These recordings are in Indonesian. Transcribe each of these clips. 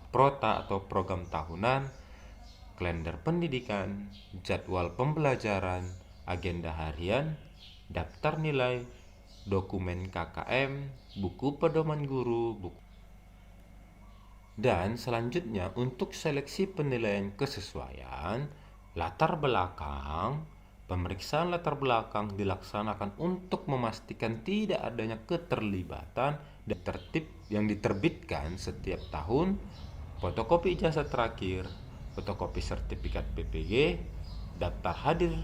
prota atau program tahunan, kalender pendidikan, jadwal pembelajaran, agenda harian, daftar nilai, dokumen KKM, buku pedoman guru, dan selanjutnya untuk seleksi penilaian kesesuaian, latar belakang, pemeriksaan latar belakang dilaksanakan untuk memastikan tidak adanya keterlibatan dan tertib yang diterbitkan setiap tahun, fotokopi ijazah terakhir, fotokopi sertifikat PPG, daftar hadir,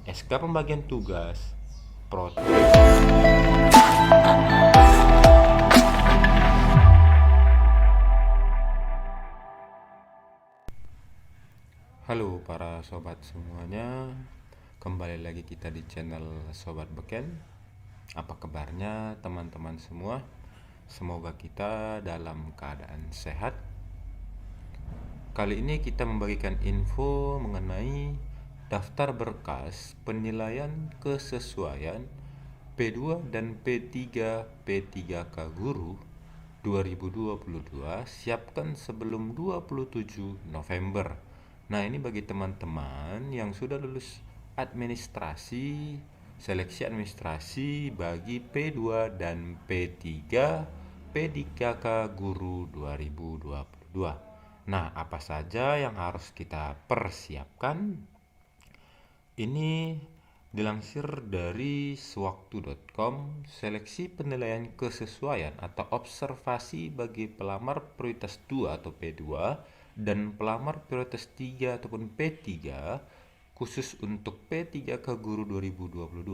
SK pembagian tugas, protes. Halo para sobat semuanya, kembali lagi kita di channel Sobat Beken. Apa kabarnya teman-teman semua? Semoga kita dalam keadaan sehat. Kali ini kita membagikan info mengenai daftar berkas penilaian kesesuaian P2 dan P3 P3K Guru 2022 siapkan sebelum 27 November. Nah, ini bagi teman-teman yang sudah lulus administrasi, seleksi administrasi bagi P2 dan P3 P3K Guru 2022. Nah, apa saja yang harus kita persiapkan? Ini dilansir dari sewaktu.com, seleksi penilaian kesesuaian atau observasi bagi pelamar prioritas 2 atau P2 dan pelamar prioritas 3 ataupun P3 khusus untuk P3 ke Guru 2022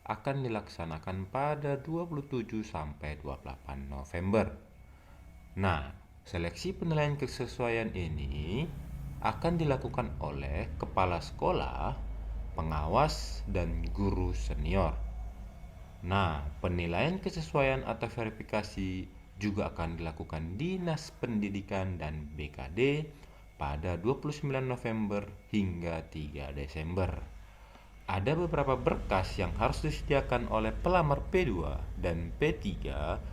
akan dilaksanakan pada 27 sampai 28 November. Nah, seleksi penilaian kesesuaian ini akan dilakukan oleh kepala sekolah, pengawas, dan guru senior. Nah, penilaian kesesuaian atau verifikasi juga akan dilakukan Dinas Pendidikan dan BKD pada 29 November hingga 3 Desember. Ada beberapa berkas yang harus disediakan oleh pelamar P2 dan P3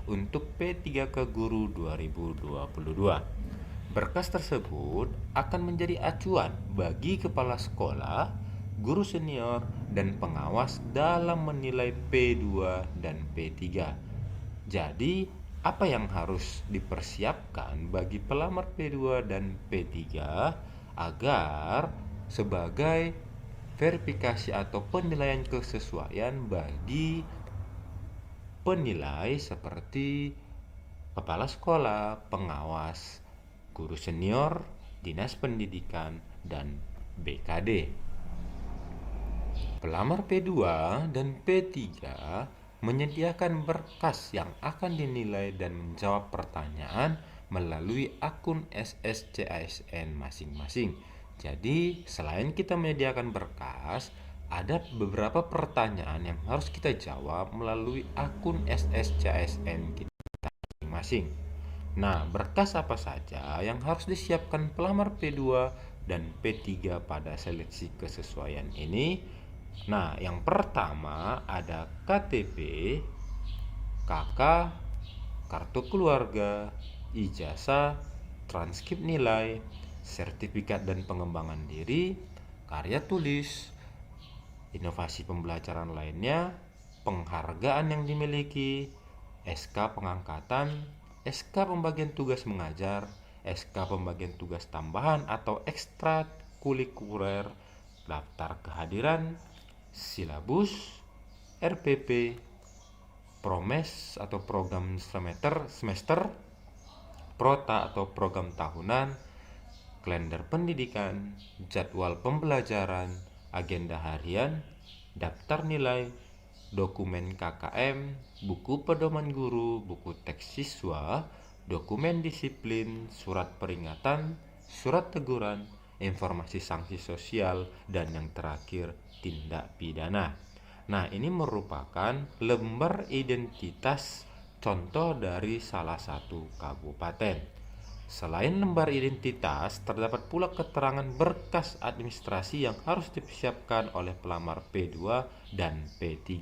untuk P3 ke Guru 2022. Berkas tersebut akan menjadi acuan bagi kepala sekolah, guru senior, dan pengawas dalam menilai P2 dan P3. Jadi, apa yang harus dipersiapkan bagi pelamar P2 dan P3 agar sebagai verifikasi atau penilaian kesesuaian bagi penilai seperti kepala sekolah, pengawas, guru senior, dinas pendidikan, dan BKD. Pelamar P2 dan P3 menyediakan berkas yang akan dinilai dan menjawab pertanyaan melalui akun SSCASN masing-masing. Jadi, selain kita menyediakan berkas, ada beberapa pertanyaan yang harus kita jawab melalui akun SSCASN kita masing-masing. Nah, berkas apa saja yang harus disiapkan pelamar P2 dan P3 pada seleksi kesesuaian ini? Nah, yang pertama ada KTP, KK, kartu keluarga, ijazah, transkrip nilai, sertifikat dan pengembangan diri, karya tulis, inovasi pembelajaran lainnya, penghargaan yang dimiliki, SK pengangkatan, SK pembagian tugas mengajar, SK pembagian tugas tambahan atau ekstrakurikuler, daftar kehadiran, silabus, RPP, promes atau program semester, prota atau program tahunan, kalender pendidikan, jadwal pembelajaran, agenda harian, daftar nilai, dokumen KKM, buku pedoman guru, buku teks siswa, dokumen disiplin, surat peringatan, surat teguran, informasi sanksi sosial, dan yang terakhir tindak pidana. Nah, ini merupakan lembar identitas contoh dari salah satu kabupaten. Selain lembar identitas, terdapat pula keterangan berkas administrasi yang harus disiapkan oleh pelamar P2 dan P3.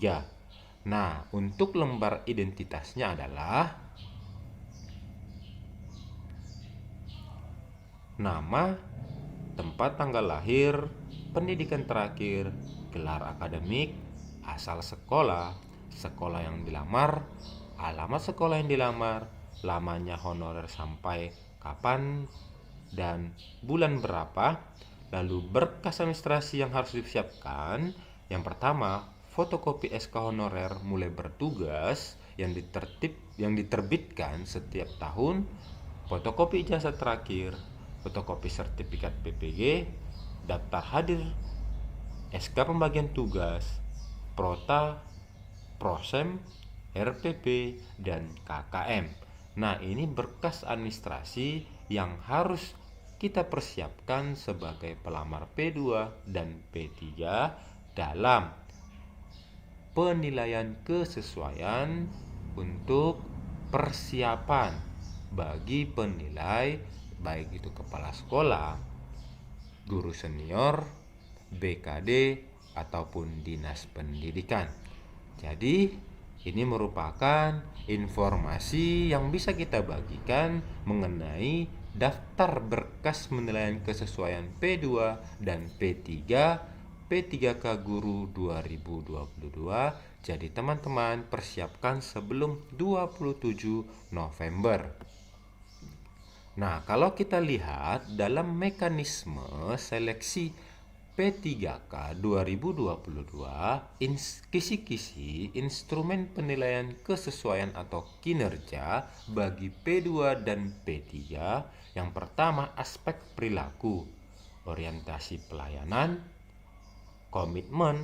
Nah, untuk lembar identitasnya adalah nama, tempat tanggal lahir, pendidikan terakhir, gelar akademik, asal sekolah, sekolah yang dilamar, alamat sekolah yang dilamar, lamanya honorer sampai kapan dan bulan berapa. Lalu berkas administrasi yang harus disiapkan. Yang pertama, fotokopi SK honorer mulai bertugas yang diterbitkan setiap tahun, fotokopi ijazah terakhir, fotokopi sertifikat PPG, daftar hadir SK pembagian tugas, Prota, Prosem, RPP, dan KKM. Nah, ini berkas administrasi yang harus kita persiapkan sebagai pelamar P2 dan P3 dalam penilaian kesesuaian untuk persiapan bagi penilai, baik itu kepala sekolah, guru senior, BKD, ataupun dinas pendidikan. Jadi, ini merupakan informasi yang bisa kita bagikan mengenai daftar berkas penilaian kesesuaian P2 dan P3 P3K Guru 2022. Jadi teman-teman persiapkan sebelum 27 November. Nah, kalau kita lihat dalam mekanisme seleksi P3K 2022, kisi-kisi instrumen penilaian kesesuaian atau kinerja bagi P2 dan P3. Yang pertama, aspek perilaku, orientasi pelayanan, komitmen,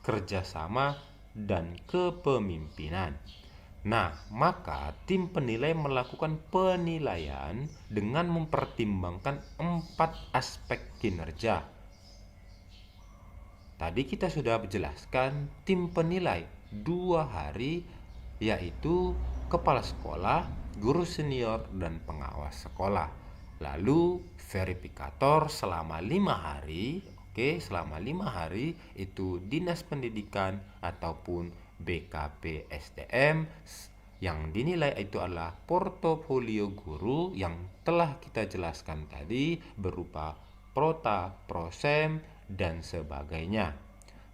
kerjasama, dan kepemimpinan. Nah, maka tim penilai melakukan penilaian dengan mempertimbangkan 4 aspek kinerja. Tadi kita sudah jelaskan tim penilai 2 hari, yaitu kepala sekolah, guru senior, dan pengawas sekolah. Lalu verifikator selama 5 hari. Selama 5 hari itu dinas pendidikan ataupun BKP SDM. Yang dinilai itu adalah portofolio guru yang telah kita jelaskan tadi berupa Prota, Prosem, dan sebagainya.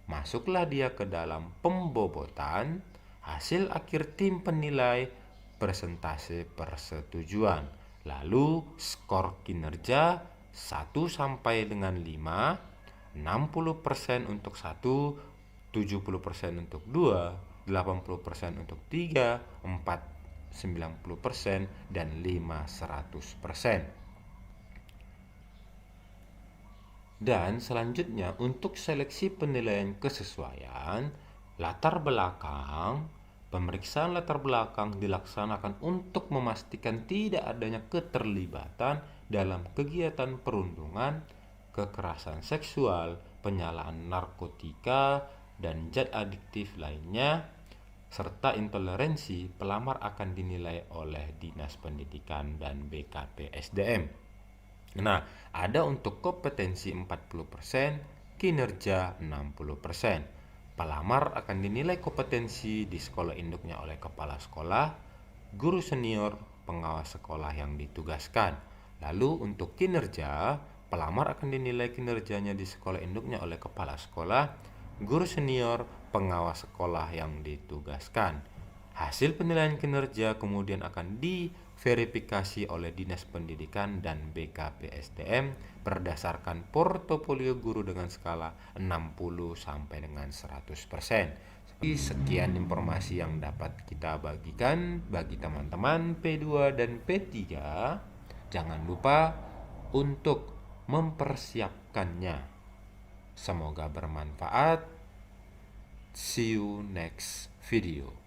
Masuklah dia ke dalam pembobotan. Hasil akhir tim penilai persentase persetujuan. Lalu skor kinerja 1 sampai dengan 5, 60% untuk 1, 70% untuk 2, 80% untuk 3, 4 90%, dan 5 100%. Dan selanjutnya untuk seleksi penilaian kesesuaian, pemeriksaan latar belakang dilaksanakan untuk memastikan tidak adanya keterlibatan dalam kegiatan perundungan, kekerasan seksual, penyalahgunaan narkotika, dan zat adiktif lainnya, serta intoleransi. Pelamar akan dinilai oleh Dinas Pendidikan dan BKP SDM. Nah, ada untuk kompetensi 40%, kinerja 60%. Pelamar akan dinilai kompetensi di sekolah induknya oleh kepala sekolah, guru senior, pengawas sekolah yang ditugaskan. Lalu untuk kinerja, pelamar akan dinilai kinerjanya di sekolah induknya oleh kepala sekolah, guru senior, pengawas sekolah yang ditugaskan. Hasil penilaian kinerja kemudian akan diverifikasi oleh Dinas Pendidikan dan BKP SDM berdasarkan portofolio guru dengan skala 60 sampai dengan 100%. Sekian informasi yang dapat kita bagikan bagi teman-teman P2 dan P3. Jangan lupa untuk mempersiapkannya. Semoga bermanfaat. See you next video.